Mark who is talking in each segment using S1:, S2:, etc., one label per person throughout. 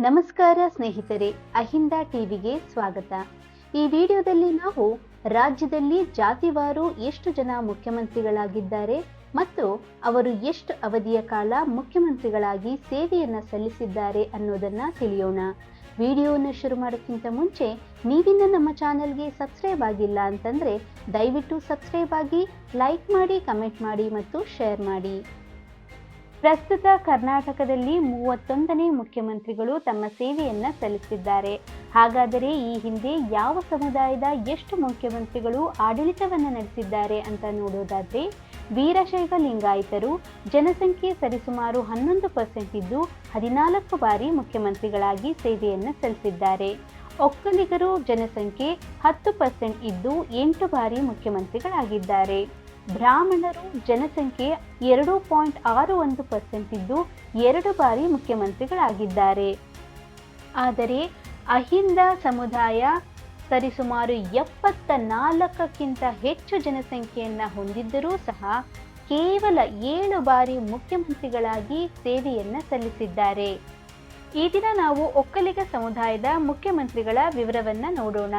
S1: ನಮಸ್ಕಾರ ಸ್ನೇಹಿತರೆ, ಅಹಿಂದ ಟಿವಿಗೆ ಸ್ವಾಗತ. ಈ ವಿಡಿಯೋದಲ್ಲಿ ನಾವು ರಾಜ್ಯದಲ್ಲಿ ಜಾತಿವಾರು ಎಷ್ಟು ಜನ ಮುಖ್ಯಮಂತ್ರಿಗಳಾಗಿದ್ದಾರೆ ಮತ್ತು ಅವರು ಎಷ್ಟು ಅವಧಿಯ ಕಾಲ ಮುಖ್ಯಮಂತ್ರಿಗಳಾಗಿ ಸೇವೆಯನ್ನ ಸಲ್ಲಿಸಿದ್ದಾರೆ ಅನ್ನೋದನ್ನ ತಿಳಿಯೋಣ. ವಿಡಿಯೋವನ್ನು ಶುರು ಮಾಡೋಕ್ಕಿಂತ ಮುಂಚೆ ನೀವಿನ್ನ ನಮ್ಮ ಚಾನೆಲ್ಗೆ ಸಬ್ಸ್ಕ್ರೈಬ್ ಆಗಿಲ್ಲ ಅಂತಂದ್ರೆ ದಯವಿಟ್ಟು ಸಬ್ಸ್ಕ್ರೈಬ್ ಆಗಿ, ಲೈಕ್ ಮಾಡಿ, ಕಮೆಂಟ್ ಮಾಡಿ ಮತ್ತು ಶೇರ್ ಮಾಡಿ. ಪ್ರಸ್ತುತ ಕರ್ನಾಟಕದಲ್ಲಿ 31ನೇ ಮುಖ್ಯಮಂತ್ರಿಗಳು ತಮ್ಮ ಸೇವೆಯನ್ನ ಸಲ್ಲಿಸಿದ್ದಾರೆ. ಹಾಗಾದರೆ ಈ ಹಿಂದೆ ಯಾವ ಸಮುದಾಯದ ಎಷ್ಟು ಮುಖ್ಯಮಂತ್ರಿಗಳು ಆಡಳಿತವನ್ನ ನಡೆಸಿದ್ದಾರೆ ಅಂತ ನೋಡೋದಾದ್ರೆ, ವೀರಶೈವ ಲಿಂಗಾಯತರು ಜನಸಂಖ್ಯೆ ಸರಿಸುಮಾರು 11% ಇದ್ದು 14 ಬಾರಿ ಮುಖ್ಯಮಂತ್ರಿಗಳಾಗಿ ಸೇವೆಯನ್ನ ಸಲ್ಲಿಸಿದ್ದಾರೆ. ಒಕ್ಕಲಿಗರು ಜನಸಂಖ್ಯೆ 10% ಇದ್ದು 8 ಬಾರಿ ಮುಖ್ಯಮಂತ್ರಿಗಳಾಗಿದ್ದಾರೆ. ಬ್ರಾಹ್ಮಣರು ಜನಸಂಖ್ಯೆ 2.61% ಇದ್ದು 2 ಬಾರಿ ಮುಖ್ಯಮಂತ್ರಿಗಳಾಗಿದ್ದಾರೆ. ಆದರೆ ಅಹಿಂದ ಸಮುದಾಯ ಸರಿಸುಮಾರು 74ಕ್ಕಿಂತ ಹೆಚ್ಚು ಜನಸಂಖ್ಯೆಯನ್ನ ಹೊಂದಿದ್ದರೂ ಸಹ ಕೇವಲ 7 ಬಾರಿ ಮುಖ್ಯಮಂತ್ರಿಗಳಾಗಿ ಸೇವೆಯನ್ನ ಸಲ್ಲಿಸಿದ್ದಾರೆ. ಈ ದಿನ ನಾವು ಒಕ್ಕಲಿಗ ಸಮುದಾಯದ ಮುಖ್ಯಮಂತ್ರಿಗಳ ವಿವರವನ್ನ ನೋಡೋಣ.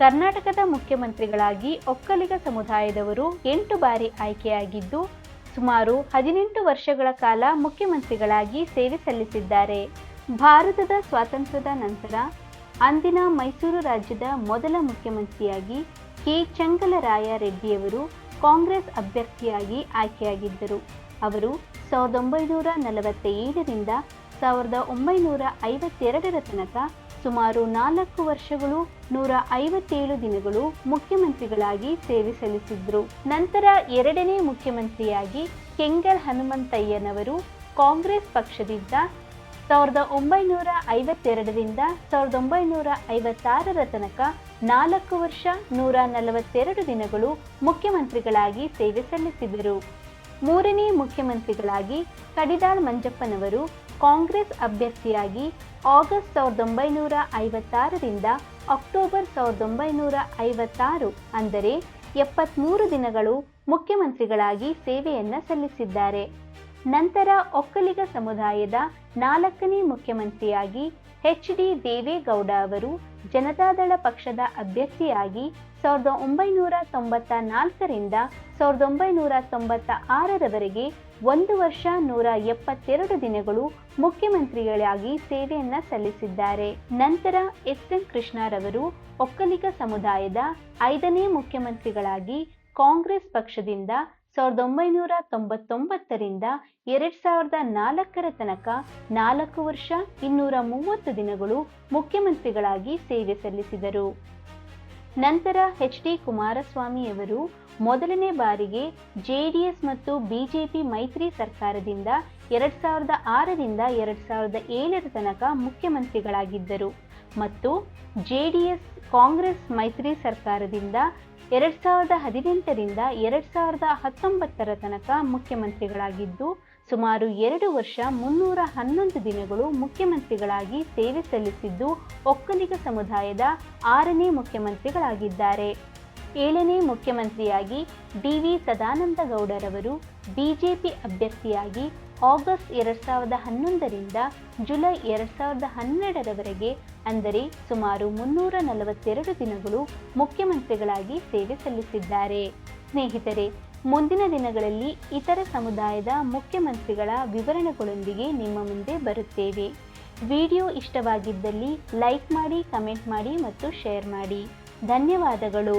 S1: ಕರ್ನಾಟಕದ ಮುಖ್ಯಮಂತ್ರಿಗಳಾಗಿ ಒಕ್ಕಲಿಗ ಸಮುದಾಯದವರು 8 ಬಾರಿ ಆಯ್ಕೆಯಾಗಿದ್ದು ಸುಮಾರು 18 ವರ್ಷಗಳ ಕಾಲ ಮುಖ್ಯಮಂತ್ರಿಗಳಾಗಿ ಸೇವೆ ಸಲ್ಲಿಸಿದ್ದಾರೆ. ಭಾರತದ ಸ್ವಾತಂತ್ರ್ಯದ ನಂತರ ಅಂದಿನ ಮೈಸೂರು ರಾಜ್ಯದ ಮೊದಲ ಮುಖ್ಯಮಂತ್ರಿಯಾಗಿ ಕೆ. ಚಂಗಲರಾಯ ರೆಡ್ಡಿಯವರು ಕಾಂಗ್ರೆಸ್ ಅಭ್ಯರ್ಥಿಯಾಗಿ ಆಯ್ಕೆಯಾಗಿದ್ದರು. ಅವರು 1947ರಿಂದ 1952ರ ತನಕ ಸುಮಾರು 4 ವರ್ಷಗಳು 157 ದಿನಗಳು ಮುಖ್ಯಮಂತ್ರಿಗಳಾಗಿ ಸೇವೆ ಸಲ್ಲಿಸಿದ್ರು. ನಂತರ ಎರಡನೇ ಮುಖ್ಯಮಂತ್ರಿಯಾಗಿ ಕೆಂಗಲ್ ಹನುಮಂತಯ್ಯನವರು ಕಾಂಗ್ರೆಸ್ ಪಕ್ಷದಿಂದ 1952ರಿಂದ 1956ರ ತನಕ 4 ವರ್ಷ 142 ದಿನಗಳು ಮುಖ್ಯಮಂತ್ರಿಗಳಾಗಿ ಸೇವೆ ಸಲ್ಲಿಸಿದರು. ಮೂರನೇ ಮುಖ್ಯಮಂತ್ರಿಗಳಾಗಿ ಕಡಿದಾಳ್ ಮಂಜಪ್ಪನವರು ಕಾಂಗ್ರೆಸ್ ಅಭ್ಯರ್ಥಿಯಾಗಿ ಆಗಸ್ಟ್ 1956ರಿಂದ ಅಕ್ಟೋಬರ್ 1956 ಅಂದರೆ 73 ದಿನಗಳು ಮುಖ್ಯಮಂತ್ರಿಗಳಾಗಿ ಸೇವೆಯನ್ನ ಸಲ್ಲಿಸಿದ್ದಾರೆ. ನಂತರ ಒಕ್ಕಲಿಗ ಸಮುದಾಯದ 4ನೇ ಮುಖ್ಯಮಂತ್ರಿಯಾಗಿ ಎಚ್.ಡಿ. ದೇವೇಗೌಡ ಅವರು ಜನತಾದಳ ಪಕ್ಷದ ಅಭ್ಯರ್ಥಿಯಾಗಿ 1994ರಿಂದ 1996ರವರೆಗೆ 1 ವರ್ಷ 172 ದಿನಗಳು ಮುಖ್ಯಮಂತ್ರಿಗಳಾಗಿ ಸೇವೆಯನ್ನ ಸಲ್ಲಿಸಿದ್ದಾರೆ. ನಂತರ ಎಸ್.ಎನ್. ಕೃಷ್ಣರವರು ಒಕ್ಕಲಿಗ ಸಮುದಾಯದ 5ನೇ ಮುಖ್ಯಮಂತ್ರಿಗಳಾಗಿ ಕಾಂಗ್ರೆಸ್ ಪಕ್ಷದಿಂದ 1999ರಿಂದ 2004ರ ತನಕ 4 ವರ್ಷ 230 ದಿನಗಳು ಮುಖ್ಯಮಂತ್ರಿಗಳಾಗಿ ಸೇವೆ ಸಲ್ಲಿಸಿದರು. ನಂತರ ಎಚ್.ಡಿ. ಕುಮಾರಸ್ವಾಮಿಯವರು ಮೊದಲನೇ ಬಾರಿಗೆ ಜೆಡಿಎಸ್ ಮತ್ತು ಬಿಜೆಪಿ ಮೈತ್ರಿ ಸರ್ಕಾರದಿಂದ 2006ರಿಂದ 2007ರ ತನಕ ಮುಖ್ಯಮಂತ್ರಿಗಳಾಗಿದ್ದರು ಮತ್ತು ಜೆಡಿಎಸ್ ಕಾಂಗ್ರೆಸ್ ಮೈತ್ರಿ ಸರ್ಕಾರದಿಂದ 2018ರಿಂದ 2019ರ ತನಕ ಮುಖ್ಯಮಂತ್ರಿಗಳಾಗಿದ್ದು ಸುಮಾರು 2 ವರ್ಷ 311 ದಿನಗಳು ಮುಖ್ಯಮಂತ್ರಿಗಳಾಗಿ ಸೇವೆ ಸಲ್ಲಿಸಿದ್ದು ಒಕ್ಕಲಿಗ ಸಮುದಾಯದ 6ನೇ ಮುಖ್ಯಮಂತ್ರಿಗಳಾಗಿದ್ದಾರೆ. 7ನೇ ಮುಖ್ಯಮಂತ್ರಿಯಾಗಿ ಡಿ.ವಿ. ಸದಾನಂದಗೌಡರವರು ಬಿಜೆಪಿ ಅಭ್ಯರ್ಥಿಯಾಗಿ ಆಗಸ್ಟ್ 2011ರಿಂದ ಜುಲೈ 2012ರವರೆಗೆ ಅಂದರೆ ಸುಮಾರು 342 ದಿನಗಳು ಮುಖ್ಯಮಂತ್ರಿಗಳಾಗಿ ಸೇವೆ ಸಲ್ಲಿಸಿದ್ದಾರೆ. ಸ್ನೇಹಿತರೆ, ಮುಂದಿನ ದಿನಗಳಲ್ಲಿ ಇತರ ಸಮುದಾಯದ ಮುಖ್ಯಮಂತ್ರಿಗಳ ವಿವರಣೆಗಳೊಂದಿಗೆ ನಿಮ್ಮ ಮುಂದೆ ಬರುತ್ತೇವೆ. ವಿಡಿಯೋ ಇಷ್ಟವಾಗಿದ್ದಲ್ಲಿ ಲೈಕ್ ಮಾಡಿ, ಕಮೆಂಟ್ ಮಾಡಿ ಮತ್ತು ಶೇರ್ ಮಾಡಿ. ಧನ್ಯವಾದಗಳು.